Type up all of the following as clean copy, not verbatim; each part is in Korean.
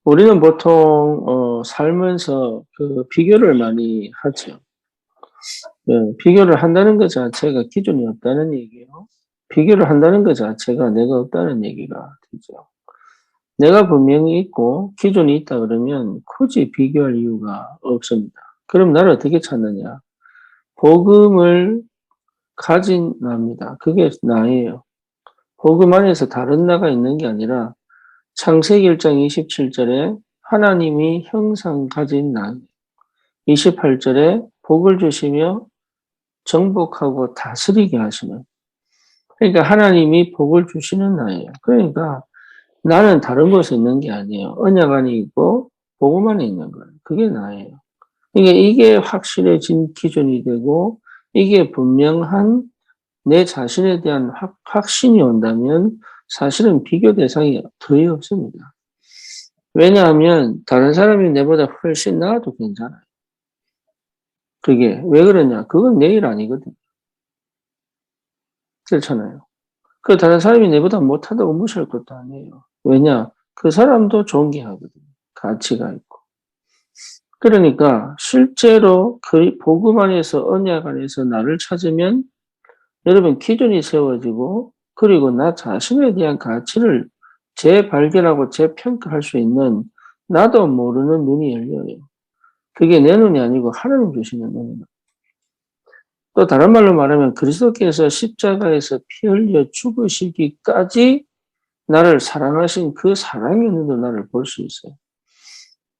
우리는 보통 살면서 그 비교를 많이 하죠. 비교를 한다는 것 자체가 기준이 없다는 얘기예요. 비교를 한다는 것 자체가 내가 없다는 얘기가 되죠. 내가 분명히 있고 기준이 있다 그러면 굳이 비교할 이유가 없습니다. 그럼 나를 어떻게 찾느냐? 복음을 가진 나입니다. 그게 나예요. 복음 안에서 다른 나가 있는 게 아니라 창세기 1장 27절에 하나님이 형상 가진 나, 28절에 복을 주시며 정복하고 다스리게 하시는. 그러니까 하나님이 복을 주시는 나예요. 그러니까 나는 다른 곳에 있는 게 아니에요. 언약 안에 있고 복음 안에 있는 거예요. 그게 나예요. 그러니까 이게 확실해진 기준이 되고 이게 분명한 내 자신에 대한 확신이 온다면 사실은 비교 대상이 거의 없습니다. 왜냐하면 다른 사람이 내보다 훨씬 나아도 괜찮아요. 그게 왜 그러냐? 그건 내 일 아니거든. 그렇잖아요. 그 다른 사람이 내보다 못하다고 무시할 것도 아니에요. 왜냐? 그 사람도 존귀하거든요. 가치가 있고. 그러니까 실제로 그 복음 안에서 언약 안에서 나를 찾으면 여러분 기준이 세워지고 그리고 나 자신에 대한 가치를 재발견하고 재평가할 수 있는 나도 모르는 눈이 열려요. 그게 내 눈이 아니고 하나님 주시는 눈이다. 또 다른 말로 말하면 그리스도께서 십자가에서 피 흘려 죽으시기까지 나를 사랑하신 그 사랑의 눈으로 나를 볼 수 있어요.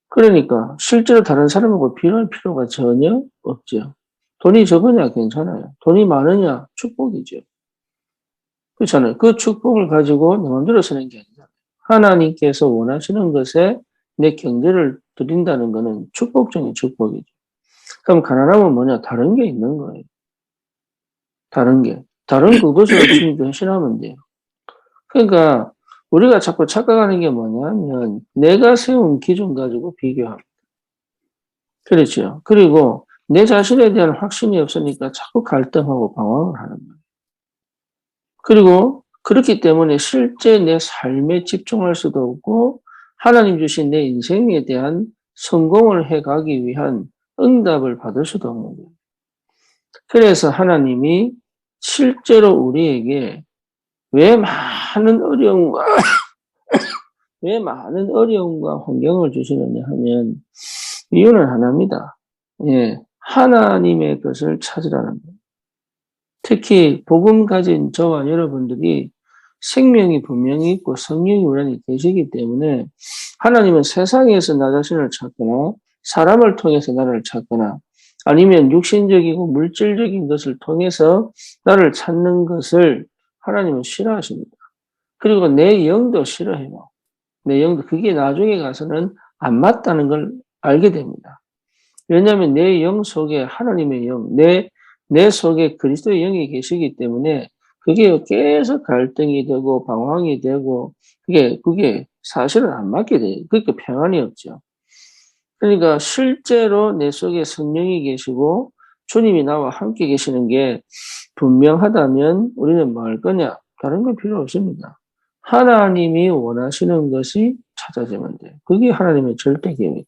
그러니까 실제로 다른 사람하고 비교할 필요가 전혀 없죠. 돈이 적으냐 괜찮아요. 돈이 많으냐 축복이죠. 그렇잖아요. 그 축복을 가지고 내 마음대로 쓰는 게 아니라 하나님께서 원하시는 것에 내 경제를 드린다는 것은 축복 중에 축복이죠. 그럼 가난하면 뭐냐? 다른 게 있는 거예요. 다른 게. 다른 그것으로 주님 대신하면 돼요. 그러니까 우리가 자꾸 착각하는 게 뭐냐면 내가 세운 기준 가지고 비교하고 그렇죠. 그리고 내 자신에 대한 확신이 없으니까 자꾸 갈등하고 방황을 하는 거예요. 그리고 그렇기 때문에 실제 내 삶에 집중할 수도 없고 하나님 주신 내 인생에 대한 성공을 해가기 위한 응답을 받을 수도 없는 거예요. 그래서 하나님이 실제로 우리에게 왜 많은 어려움과 왜 많은 어려움과 환경을 주시느냐 하면 이유는 하나입니다. 예, 하나님의 것을 찾으라는 거예요. 특히 복음 가진 저와 여러분들이 생명이 분명히 있고 성령이 우리 안에 계시기 때문에 하나님은 세상에서 나 자신을 찾거나 사람을 통해서 나를 찾거나 아니면 육신적이고 물질적인 것을 통해서 나를 찾는 것을 하나님은 싫어하십니다. 그리고 내 영도 싫어해요. 내 영도 그게 나중에 가서는 안 맞다는 걸 알게 됩니다. 왜냐하면 내 영 속에 하나님의 영, 내 속에 그리스도의 영이 계시기 때문에 그게 계속 갈등이 되고 방황이 되고 그게 사실은 안 맞게 돼요. 그러니까 평안이 없죠. 그러니까 실제로 내 속에 성령이 계시고 주님이 나와 함께 계시는 게 분명하다면 우리는 뭐 할 거냐? 다른 건 필요 없습니다. 하나님이 원하시는 것이 찾아지면 돼요. 그게 하나님의 절대 계획입니다.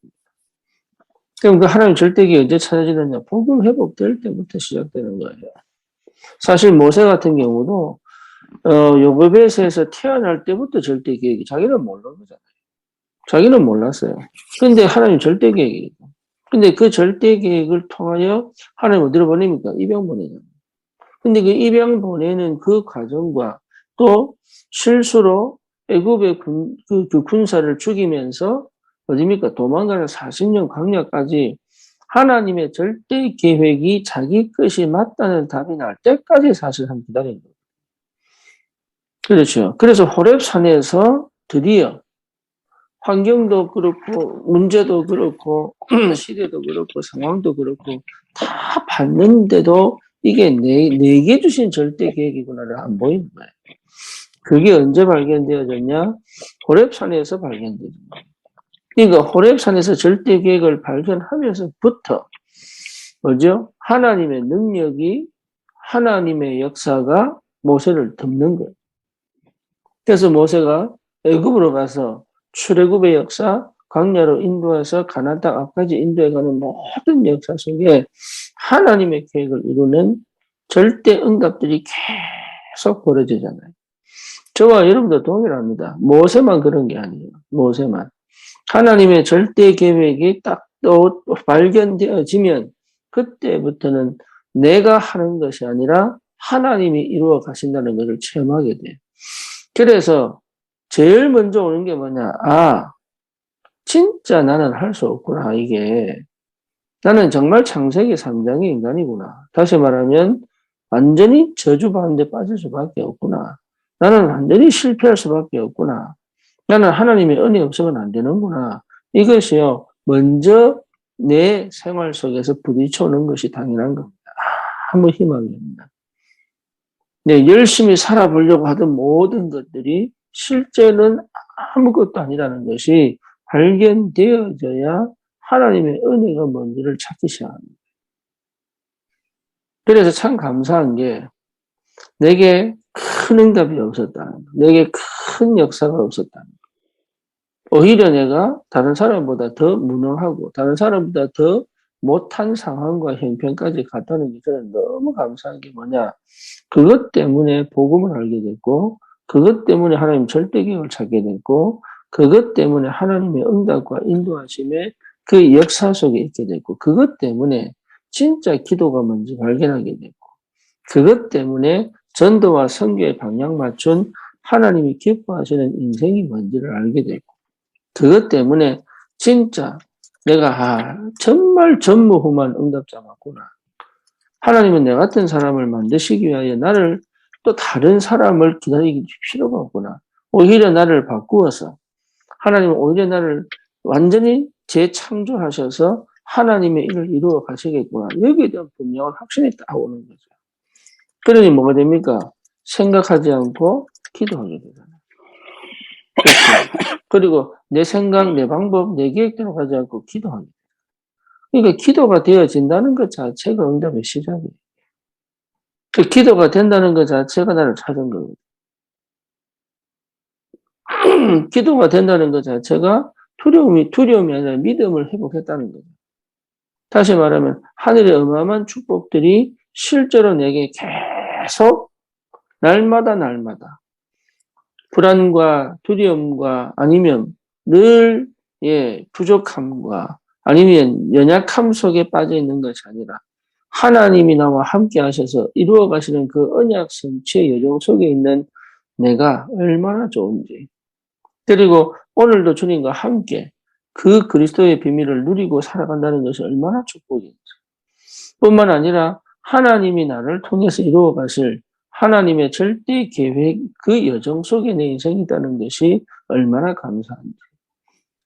그럼 그 하나님 절대기 언제 찾아지느냐? 복음 회복될 때부터 시작되는 거예요. 사실 모세 같은 경우도 요브벳에서 태어날 때부터 절대 계획이 자기는 모르는 거잖아요. 자기는 몰랐어요. 근데 하나님 절대 계획이에요. 근데 그 절대 계획을 통하여 하나님 어디로 보냅니까? 입양 보내잖아요. 근데 그 입양 보내는 그 과정과 또 실수로 애굽의 그 군사를 죽이면서 어디입니까? 도망가는 40년 광야까지 하나님의 절대 계획이 자기 것이 맞다는 답이 날 때까지 사실 한 기다린 거예요. 그렇죠. 그래서 호렙산에서 드디어 환경도 그렇고 문제도 그렇고 시대도 그렇고 상황도 그렇고 다 봤는데도 이게 내게 주신 절대 계획이구나를 안 보이는 거예요. 그게 언제 발견되어졌냐? 호렙산에서 발견되죠. 그러니까 호렙산에서 절대 계획을 발견하면서부터 뭐죠? 하나님의 능력이 하나님의 역사가 모세를 덮는 거예요. 그래서 모세가 애굽으로 가서 출애굽의 역사, 광야로 인도해서 가나안 땅 앞까지 인도해가는 모든 역사 속에 하나님의 계획을 이루는 절대 응답들이 계속 벌어지잖아요. 저와 여러분도 동일합니다. 모세만 그런 게 아니에요. 모세만. 하나님의 절대 계획이 딱 또 발견되어지면 그때부터는 내가 하는 것이 아니라 하나님이 이루어 가신다는 것을 체험하게 돼요. 그래서 제일 먼저 오는 게 뭐냐? 진짜 나는 할 수 없구나. 이게 나는 정말 창세기 3장의 인간이구나. 다시 말하면 완전히 저주받는데 빠질 수밖에 없구나. 나는 완전히 실패할 수밖에 없구나. 나는 하나님의 은혜 없으면 안 되는구나. 이것이요, 먼저 내 생활 속에서 부딪혀오는 것이 당연한 겁니다. 아무 희망이 없다. 네, 열심히 살아보려고 하던 모든 것들이 실제는 아무것도 아니라는 것이 발견되어져야 하나님의 은혜가 뭔지를 찾기 시작합니다. 그래서 참 감사한 게 내게 큰 응답이 없었다는 거, 내게 큰 역사가 없었다는 거. 오히려 내가 다른 사람보다 더 무능하고 다른 사람보다 더 못한 상황과 형편까지 갔다는 게 저는 너무 감사한 게 뭐냐. 그것 때문에 복음을 알게 됐고 그것 때문에 하나님 절대계획을 찾게 됐고 그것 때문에 하나님의 응답과 인도하심의 그 역사 속에 있게 됐고 그것 때문에 진짜 기도가 뭔지 발견하게 됐고 그것 때문에 전도와 선교의 방향 맞춘 하나님이 기뻐하시는 인생이 뭔지를 알게 됐고 그것 때문에 진짜 내가 정말 전무후무한 응답자 맞구나. 하나님은 내 같은 사람을 만드시기 위하여 나를 또 다른 사람을 기다리기 필요가 없구나. 오히려 나를 바꾸어서 하나님은 오히려 나를 완전히 재창조하셔서 하나님의 일을 이루어 가시겠구나. 여기에 대한 분명한 확신이 딱 오는 거죠. 그러니 뭐가 됩니까? 생각하지 않고 기도하게 되잖아요. 그렇죠. 그리고 내 생각, 내 방법, 내 계획대로 가지 않고 기도하게 돼요. 그러니까 기도가 되어진다는 것 자체가 응답의 시작이에요. 그 기도가 된다는 것 자체가 나를 찾은 거거든요. 기도가 된다는 것 자체가 두려움이 아니라 믿음을 회복했다는 거죠. 다시 말하면 하늘의 어마어마한 축복들이 실제로 내게 계속 날마다 불안과 두려움과 아니면 늘 부족함과 아니면 연약함 속에 빠져 있는 것이 아니라 하나님이 나와 함께 하셔서 이루어 가시는 그 언약 성취의 여정 속에 있는 내가 얼마나 좋은지 그리고 오늘도 주님과 함께 그 그리스도의 비밀을 누리고 살아간다는 것이 얼마나 축복인지 뿐만 아니라 하나님이 나를 통해서 이루어 가실 하나님의 절대 계획 그 여정 속에 내 인생이 있다는 것이 얼마나 감사한지.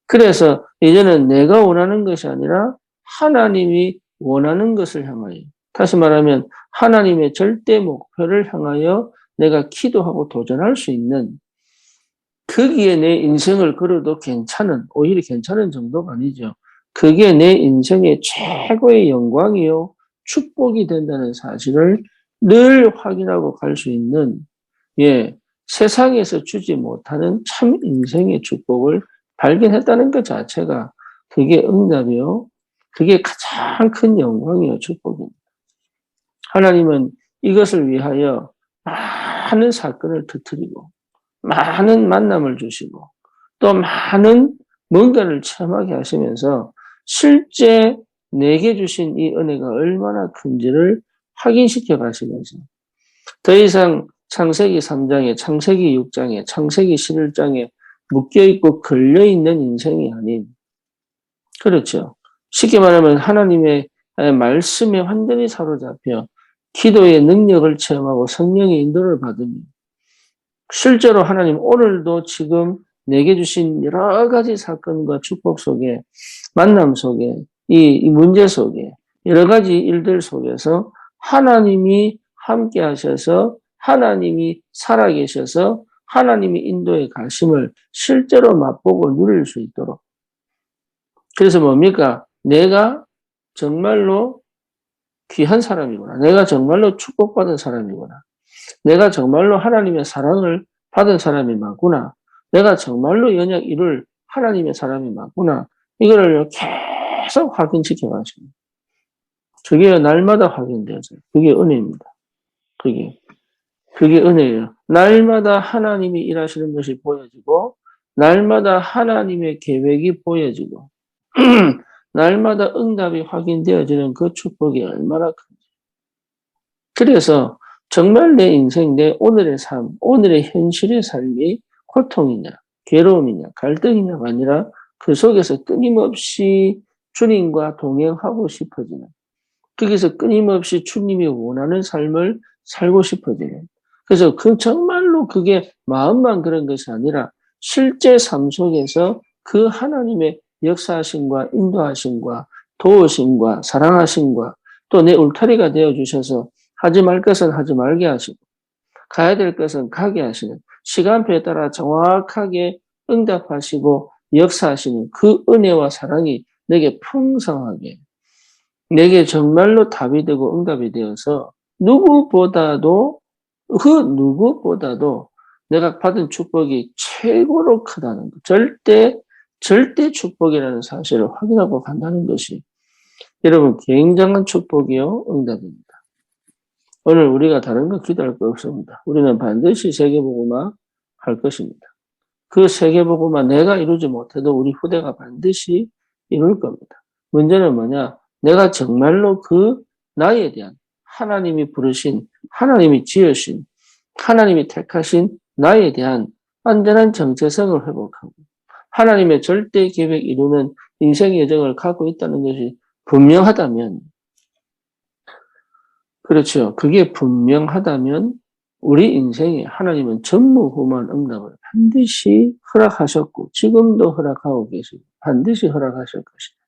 그래서 이제는 내가 원하는 것이 아니라 하나님이 원하는 것을 향하여 다시 말하면 하나님의 절대 목표를 향하여 내가 기도하고 도전할 수 있는 거기에 내 인생을 걸어도 괜찮은 오히려 괜찮은 정도가 아니죠. 그게 내 인생의 최고의 영광이요 축복이 된다는 사실을 늘 확인하고 갈 수 있는 세상에서 주지 못하는 참 인생의 축복을 발견했다는 것 자체가 그게 응답이요. 그게 가장 큰 영광이요 축복입니다. 하나님은 이것을 위하여 많은 사건을 터뜨리고 많은 만남을 주시고 또 많은 뭔가를 체험하게 하시면서 실제 내게 주신 이 은혜가 얼마나 큰지를 확인시켜 가시면서 더 이상 창세기 3장에 창세기 6장에 창세기 11장에 묶여있고 걸려있는 인생이 아닌 그렇죠. 쉽게 말하면 하나님의 말씀에 완전히 사로잡혀 기도의 능력을 체험하고 성령의 인도를 받으며 실제로 하나님 오늘도 지금 내게 주신 여러 가지 사건과 축복 속에 만남 속에 이 문제 속에 여러 가지 일들 속에서 하나님이 함께 하셔서 하나님이 살아계셔서 하나님이 인도에 가심을 실제로 맛보고 누릴 수 있도록 그래서 뭡니까? 내가 정말로 귀한 사람이구나. 내가 정말로 축복받은 사람이구나. 내가 정말로 하나님의 사랑을 받은 사람이 맞구나. 내가 정말로 연약 이룰 하나님의 사람이 맞구나. 이거를 계속 확인시켜 가십니다. 그게 날마다 확인되어져요. 그게 은혜입니다. 그게 은혜예요. 날마다 하나님이 일하시는 것이 보여지고, 날마다 하나님의 계획이 보여지고, 날마다 응답이 확인되어지는 그 축복이 얼마나 큰지. 그래서 정말 내 인생, 내 오늘의 삶, 오늘의 현실의 삶이 고통이냐, 괴로움이냐, 갈등이냐가 아니라 그 속에서 끊임없이 주님과 동행하고 싶어지는, 거기서 끊임없이 주님이 원하는 삶을 살고 싶어지는. 그래서 정말로 그게 마음만 그런 것이 아니라 실제 삶 속에서 그 하나님의 역사하심과 인도하심과 도우심과 사랑하심과 또 내 울타리가 되어주셔서 하지 말 것은 하지 말게 하시고 가야 될 것은 가게 하시는 시간표에 따라 정확하게 응답하시고 역사하시는 그 은혜와 사랑이 내게 풍성하게 내게 정말로 답이 되고 응답이 되어서 누구보다도 내가 받은 축복이 최고로 크다는 것, 절대 축복이라는 사실을 확인하고 간다는 것이 여러분 굉장한 축복이요 응답입니다. 오늘 우리가 다른 거 기도할 거 없습니다. 우리는 반드시 세계복음화 할 것입니다. 그 세계복음화 내가 이루지 못해도 우리 후대가 반드시 이룰 겁니다. 문제는 뭐냐? 내가 정말로 그 나에 대한 하나님이 부르신, 하나님이 지으신, 하나님이 택하신 나에 대한 완전한 정체성을 회복하고 하나님의 절대 계획 이루는 인생의 여정을 갖고 있다는 것이 분명하다면, 그렇죠. 그게 분명하다면 우리 인생에 하나님은 전무후무한 응답을 반드시 허락하셨고 지금도 허락하고 계시고 반드시 허락하실 것이다.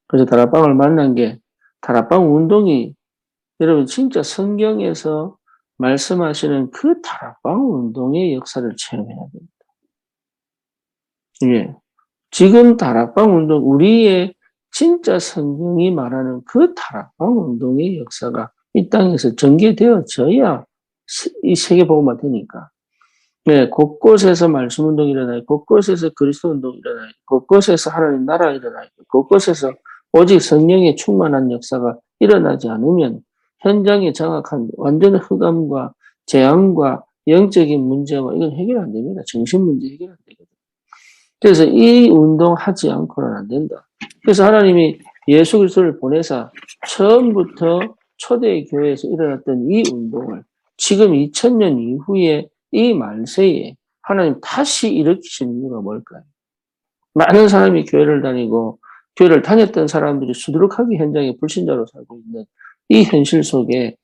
그래서 다락방을 만난 게 다락방 운동이 여러분 진짜 성경에서 말씀하시는 그 다락방 운동의 역사를 체험해야 됩니다. 예. 지금 다락방 운동, 우리의 진짜 성경이 말하는 그 다락방 운동의 역사가 이 땅에서 전개되어져야 이 세계복음화 되니까. 네, 곳곳에서 말씀 운동이 일어나요. 곳곳에서 그리스도 운동이 일어나요. 곳곳에서 하나님 나라가 일어나요. 곳곳에서 오직 성령의 충만한 역사가 일어나지 않으면 현장에 정확한 완전 흑암과 재앙과 영적인 문제와 이건 해결 안 됩니다. 정신 문제 해결 안 되거든요. 그래서 이 운동하지 않고는 안 된다. 그래서 하나님이 예수 그리스도를 보내사 처음부터 초대 교회에서 일어났던 이 운동을 지금 2000년 이후에 이 말세에 하나님 다시 일으키신 이유가 뭘까요? 많은 사람이 교회를 다니고 교회를 다녔던 사람들이 수두룩하게 현장에 불신자로 살고 있는 이 현실 속에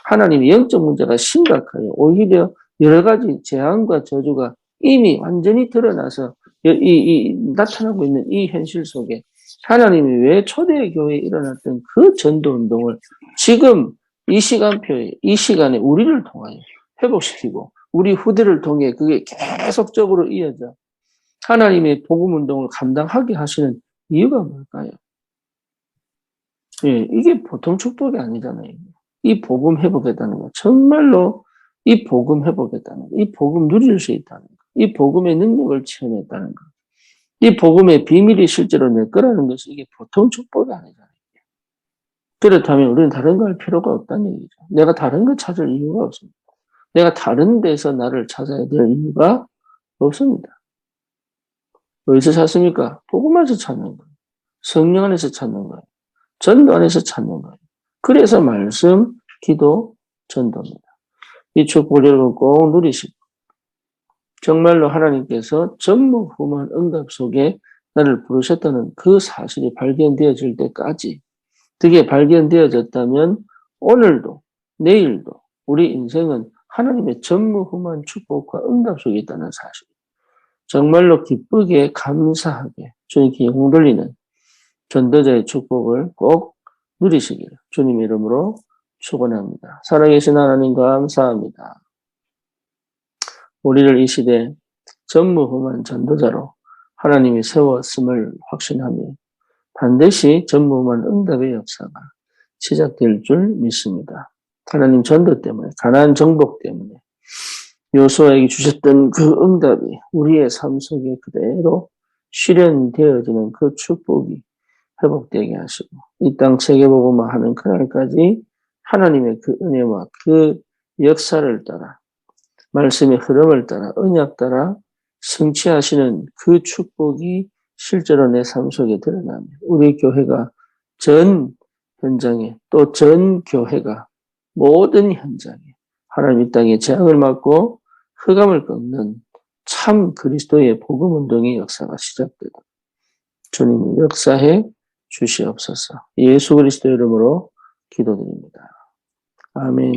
하나님의 영적 문제가 심각해요. 오히려 여러 가지 재앙과 저주가 이미 완전히 드러나서 나타나고 있는 이 현실 속에 하나님이 왜 초대교회에 일어났던 그 전도운동을 지금 이 시간표에, 이 시간에 우리를 통하여 회복시키고 우리 후대를 통해 그게 계속적으로 이어져 하나님의 복음운동을 감당하게 하시는 이유가 뭘까요? 예, 이게 보통 축복이 아니잖아요. 이 복음 회복했다는 거. 정말로 이 복음 회복했다는 거. 이 복음 누릴 수 있다는 거. 이 복음의 능력을 체험했다는 거. 이 복음의 비밀이 실제로 내 거라는 것이 이게 보통 축복이 아니잖아요. 그렇다면 우리는 다른 거 할 필요가 없다는 얘기죠. 내가 다른 거 찾을 이유가 없습니다. 내가 다른 데서 나를 찾아야 될 이유가 없습니다. 어디서 찾습니까? 복음 안에서 찾는 거예요. 성령 안에서 찾는 거예요. 전도 안에서 찾는 거예요. 그래서 말씀, 기도, 전도입니다. 이 축복을 여러분 꼭 누리시고 정말로 하나님께서 전무후무한 응답 속에 나를 부르셨다는 그 사실이 발견되어질 때까지 그게 발견되어졌다면 오늘도 내일도 우리 인생은 하나님의 전무후무한 축복과 응답 속에 있다는 사실. 정말로 기쁘게 감사하게 주님께 영광 돌리는 전도자의 축복을 꼭 누리시기를 주님의 이름으로 축원합니다. 살아계신 하나님 감사합니다. 우리를 이 시대 전무후무한 전도자로 하나님이 세웠음을 확신하며 반드시 전무후무한 응답의 역사가 시작될 줄 믿습니다. 하나님 전도 때문에 가나안 정복 때문에 여호수아에게 주셨던 그 응답이 우리의 삶 속에 그대로 실현되어지는 그 축복이 회복되게 하시고 이 땅 세계복음화 하는 그날까지 하나님의 그 은혜와 그 역사를 따라 말씀의 흐름을 따라 언약 따라 성취하시는 그 축복이 실제로 내 삶 속에 드러나면 우리 교회가 전 현장에 또 전 교회가 모든 현장에 하나님 이 땅에 재앙을 맞고 흑암을 꺾는 참 그리스도의 복음 운동의 역사가 시작되다. 주님 역사해 주시옵소서. 예수 그리스도 이름으로 기도드립니다. 아멘.